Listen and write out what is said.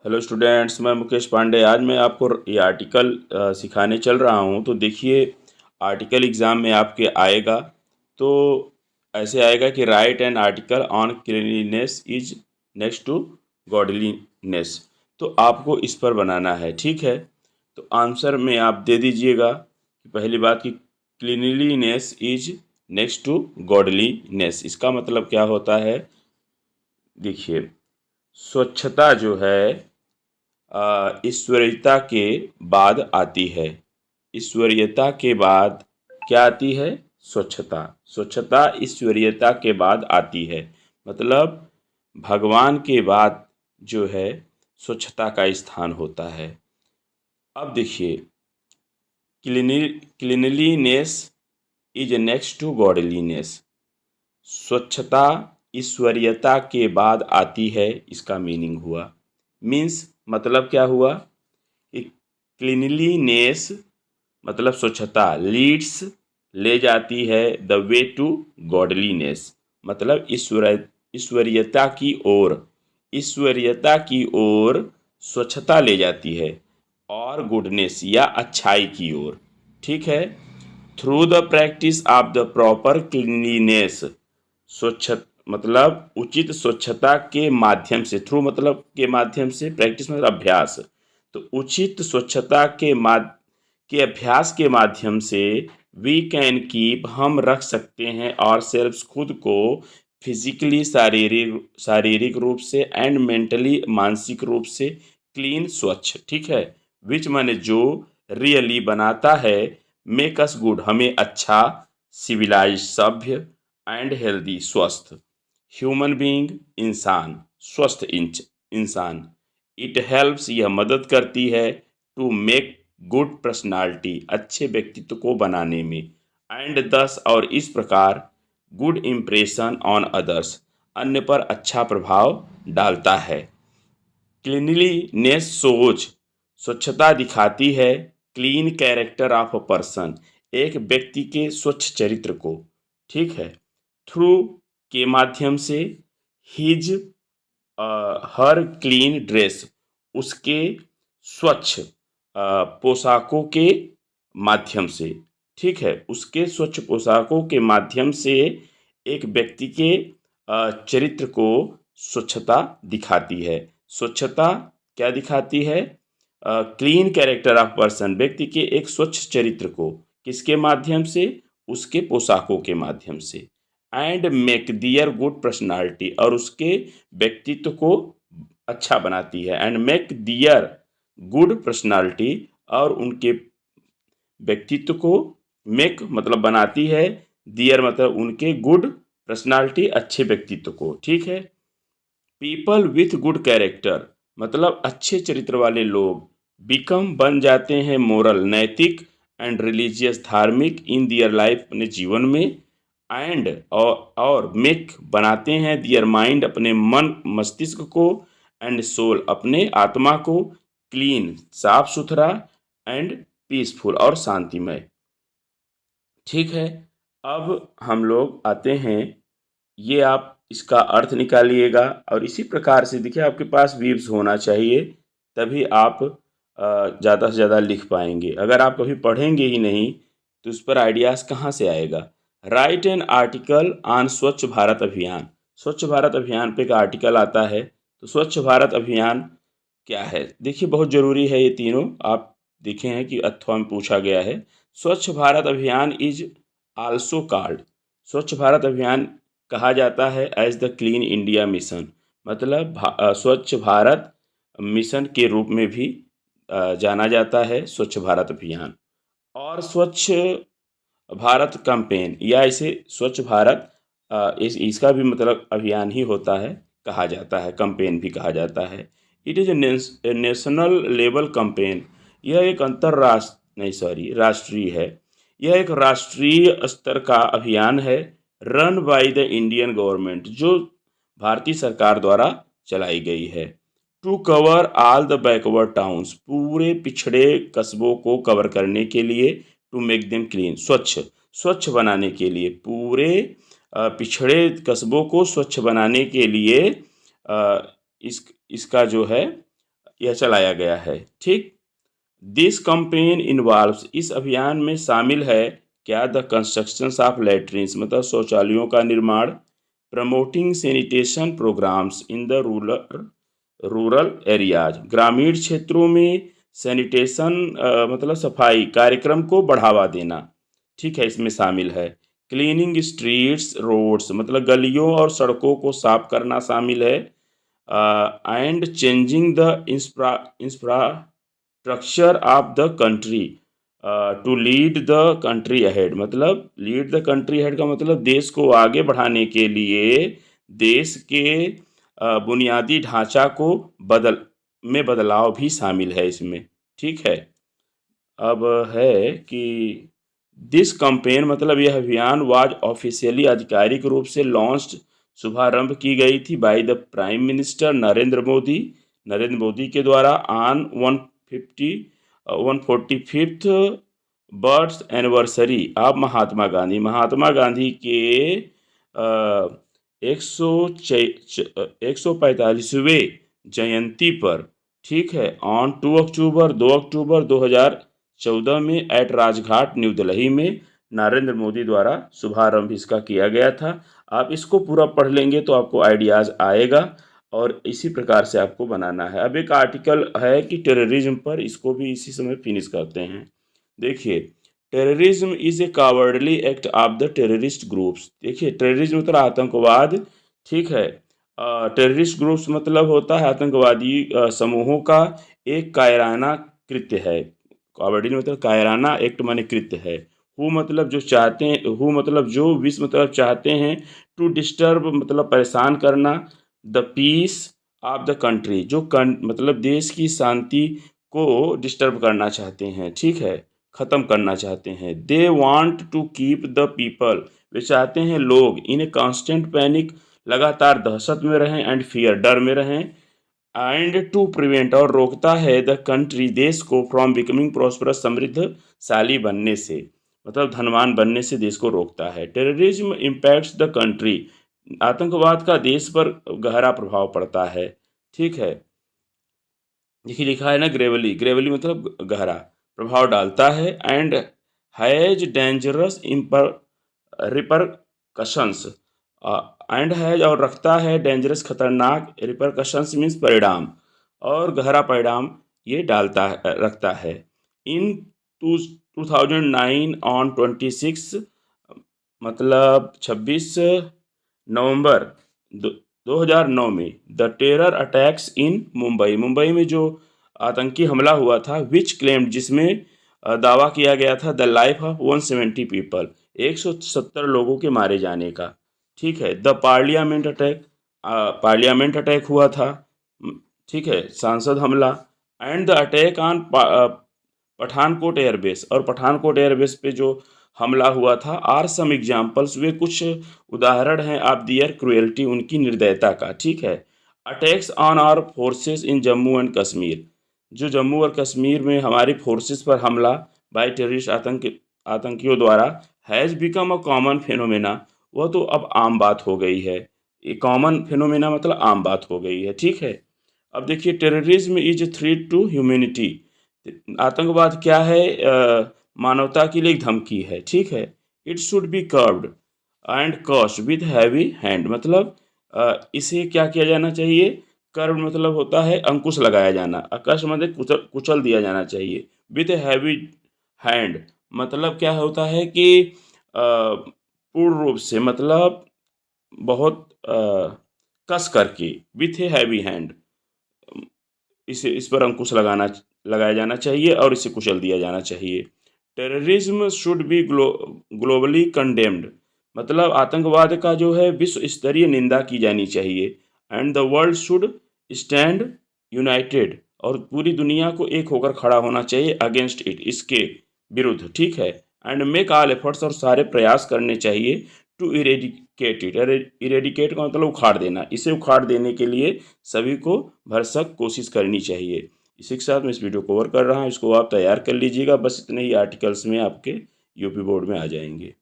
Hello students, मैं मुकेश पांडे। आज मैं आपको ये आर्टिकल सिखाने चल रहा हूँ। तो देखिए, आर्टिकल एग्ज़ाम में आपके आएगा तो ऐसे आएगा कि write an article on cleanliness is next to godliness. तो आपको इस पर बनाना है, ठीक है। तो आंसर में आप दे दीजिएगा कि पहली बात कि cleanliness is next to godliness, इसका मतलब क्या होता है। देखिए, स्वच्छता जो है ईश्वरीयता के बाद आती है। ईश्वरीयता के बाद क्या आती है? स्वच्छता। स्वच्छता ईश्वरीयता के बाद आती है, मतलब भगवान के बाद जो है स्वच्छता का स्थान होता है। अब देखिए, cleanliness is next to godliness. स्वच्छता ईश्वरीयता के बाद आती है, इसका मीनिंग हुआ, मीन्स मतलब क्या हुआ कि क्लीनलीनेस मतलब स्वच्छता लीड्स ले जाती है द वे टू गॉडलीनेस, मतलब ईश्वरीयता की ओर। ईश्वरीयता की ओर स्वच्छता ले जाती है और गुडनेस या अच्छाई की ओर, ठीक है। Through the practice of the proper cleanliness, स्वच्छ मतलब उचित स्वच्छता के माध्यम से, थ्रू मतलब के माध्यम से, प्रैक्टिस मतलब अभ्यास। तो उचित स्वच्छता के अभ्यास के माध्यम से वी कैन कीप हम रख सकते हैं और सेल्फ खुद को फिजिकली शारीरिक रूप से एंड मेंटली मानसिक रूप से क्लीन स्वच्छ, ठीक है। विच माने जो, रियली बनाता है, मेक अस गुड हमें अच्छा, सिविलाइज सभ्य, एंड हेल्दी स्वस्थ, ह्यूमन बीइंग इंसान, स्वस्थ इंसान। इट हेल्प्स यह मदद करती है टू मेक गुड पर्सनालिटी अच्छे व्यक्तित्व को बनाने में, एंड दस और इस प्रकार गुड इम्प्रेशन ऑन अदर्स अन्य पर अच्छा प्रभाव डालता है। क्लीनलीनेस सोच स्वच्छता दिखाती है, clean character of a person एक व्यक्ति के स्वच्छ चरित्र को, ठीक है। थ्रू के माध्यम से, हिज हर क्लीन ड्रेस उसके स्वच्छ पोशाकों के माध्यम से, ठीक है। उसके स्वच्छ पोशाकों के माध्यम से एक व्यक्ति के चरित्र को स्वच्छता दिखाती है। स्वच्छता क्या दिखाती है? क्लीन कैरेक्टर ऑफ पर्सन व्यक्ति के एक स्वच्छ चरित्र को, किसके माध्यम से? उसके पोशाकों के माध्यम से। And make their good personality और उसके व्यक्तित्व को अच्छा बनाती है। And make their good personality और उनके व्यक्तित्व को, मेक मतलब बनाती है, दियर मतलब उनके, गुड पर्सनालिटी अच्छे व्यक्तित्व को, ठीक है। पीपल विथ गुड कैरेक्टर मतलब अच्छे चरित्र वाले लोग, बिकम बन जाते हैं, मोरल नैतिक, एंड रिलीजियस धार्मिक, इन दियर लाइफ अपने जीवन में, एंड और मेक बनाते हैं, दियर माइंड अपने मन मस्तिष्क को, एंड सोल अपने आत्मा को, क्लीन साफ सुथरा, एंड पीसफुल और शांतिमय, ठीक है। अब हम लोग आते हैं, ये आप इसका अर्थ निकालिएगा और इसी प्रकार से देखिए आपके पास वीव्स होना चाहिए, तभी आप ज़्यादा से ज़्यादा लिख पाएंगे। अगर आप कभी पढ़ेंगे ही नहीं तो उस पर आइडियाज़ कहाँ से आएगा। राइट एन आर्टिकल ऑन स्वच्छ भारत अभियान। स्वच्छ भारत अभियान पे एक आर्टिकल आता है, तो स्वच्छ भारत अभियान क्या है? देखिए, बहुत ज़रूरी है ये तीनों। आप देखे हैं कि अथवा में पूछा गया है। स्वच्छ भारत अभियान इज आल्सो कॉल्ड, स्वच्छ भारत अभियान कहा जाता है as the clean India mission, मतलब स्वच्छ भारत मिशन के रूप में भी जाना जाता है स्वच्छ भारत अभियान। और स्वच्छ भारत कैंपेन या इसे स्वच्छ भारत इसका भी मतलब अभियान ही होता है, कहा जाता है, कैंपेन भी कहा जाता है। It is a national level campaign, यह एक अंतर्राष्ट्र नहीं सॉरी राष्ट्रीय है, यह एक राष्ट्रीय स्तर का अभियान है, run by the Indian government जो भारतीय सरकार द्वारा चलाई गई है। To cover all the backward towns पूरे पिछड़े कस्बों को कवर करने के लिए, टू मेक देम क्लीन स्वच्छ बनाने के लिए, पूरे पिछड़े कस्बों को स्वच्छ बनाने के लिए, इसका जो है यह चलाया गया है। ठीक, दिस कैंपेन इन्वॉल्व्स, इस अभियान में शामिल है क्या, द कंस्ट्रक्शंस ऑफ लैट्रिन्स, मतलब शौचालयों का निर्माण, promoting sanitation programmes in the rural areas, ग्रामीण क्षेत्रों में सैनिटेशन मतलब सफाई कार्यक्रम को बढ़ावा देना, ठीक है, इसमें शामिल है। क्लीनिंग स्ट्रीट्स रोड्स, मतलब गलियों और सड़कों को साफ करना शामिल है। And changing the infrastructure of the country to lead the country ahead, मतलब लीड द कंट्री अहेड का मतलब देश को आगे बढ़ाने के लिए देश के बुनियादी ढांचा को बदलाव भी शामिल है इसमें। ठीक है, अब है कि दिस कैंपेन, मतलब यह अभियान वाज ऑफिशियली, आधिकारिक रूप से लॉन्च्ड, शुभारंभ की गई थी by the prime minister Narendra Modi के द्वारा on 145th birth anniversary of Mahatma Gandhi के 145वें जयंती पर, ठीक है, ऑन 2 अक्टूबर 2014 में एट राजघाट न्यू दिल्ली में नरेंद्र मोदी द्वारा शुभारंभ इसका किया गया था। आप इसको पूरा पढ़ लेंगे तो आपको आइडियाज़ आएगा और इसी प्रकार से आपको बनाना है। अब एक आर्टिकल है कि टेररिज्म पर, इसको भी इसी समय फिनिश करते हैं। देखिए, terrorism is A cowardly act of the terrorist groups. देखिए, टेररिज्म मतलब आतंकवाद, ठीक है, टेररिस्ट ग्रुप्स मतलब होता है आतंकवादी समूहों का एक कायराना कृत्य है। कावर्डी मतलब कायराना, एक्ट माने कृत्य है। हु मतलब जो चाहते हैं, हु मतलब जो, विश मतलब चाहते हैं, टू डिस्टर्ब मतलब परेशान करना, the peace of the country जो मतलब देश की शांति को डिस्टर्ब करना चाहते हैं, ठीक है, ख़त्म करना चाहते हैं। They want to keep the people, वे चाहते हैं लोग, इन ए कांस्टेंट पैनिक, लगातार दहशत में रहें, एंड फियर, डर में रहें, एंड टू प्रिवेंट, और रोकता है, द कंट्री, देश को, फ्रॉम बिकमिंग प्रॉस्परस, समृद्धशाली बनने से, मतलब धनवान बनने से देश को रोकता है। टेररिज्म इम्पैक्ट्स द कंट्री, आतंकवाद का देश पर गहरा प्रभाव पड़ता है, ठीक है। देखिए लिखा है ना, ग्रेवली मतलब गहरा प्रभाव डालता है, and has dangerous repercussions, and has और रखता है, डेंजरस खतरनाक, रिपरकशंस मीन्स परिणाम, और गहरा परिणाम ये डालता है, रखता है। इन 2009 ऑन 26 मतलब 26 नवंबर 2009 में द टेरर अटैक्स इन मुंबई में जो आतंकी हमला हुआ था, विच क्लेम्ड, जिसमें दावा किया गया था, द लाइफ ऑफ 170 पीपल, 170 लोगों के मारे जाने का, ठीक है। द पार्लियामेंट अटैक हुआ था, ठीक है, सांसद हमला, and the attack on Pathankot airbase, और पठानकोट एयरबेस पे जो हमला हुआ था, आर सम एग्जाम्पल्स, वे कुछ उदाहरण हैं, ऑफ दियर क्रुएल्टी, उनकी निर्दयता का, ठीक है। Attacks on our forces in Jammu and Kashmir, जो जम्मू और कश्मीर में हमारी फोर्सेस पर हमला बाय टेररिस्ट आतंकियों द्वारा, has become a common phenomena, वह तो अब आम बात हो गई है। ये कॉमन फिनोमेना मतलब आम बात हो गई है, ठीक है। अब देखिए, terrorism is a threat to humanity, आतंकवाद क्या है, मानवता के लिए एक धमकी है, ठीक है। It should be curved and crushed with heavy hand, मतलब इसे क्या किया जाना चाहिए, कर्व मतलब होता है अंकुश लगाया जाना, क्रश मतलब कुचल दिया जाना चाहिए, विद हैवी हैंड मतलब क्या होता है कि पूर्ण रूप से, मतलब बहुत कस करके, विथ ए हैवी हैंड, इस पर अंकुश लगाया जाना चाहिए और इसे कुचल दिया जाना चाहिए। Terrorism should be globally condemned, मतलब आतंकवाद का जो है विश्व स्तरीय निंदा की जानी चाहिए। And the world should stand United, और पूरी दुनिया को एक होकर खड़ा होना चाहिए अगेंस्ट इट, इसके विरुद्ध, ठीक है। एंड मेक ऑल एफर्ट्स, और सारे प्रयास करने चाहिए, टू इरेडिकेट इट, इरेडिकेट का मतलब उखाड़ देना, इसे उखाड़ देने के लिए सभी को भरसक कोशिश करनी चाहिए। इसी के साथ मैं इस वीडियो को कवर कर रहा हूँ, इसको आप तैयार कर लीजिएगा, बस इतने ही आर्टिकल्स में आपके यूपी बोर्ड में आ जाएंगे।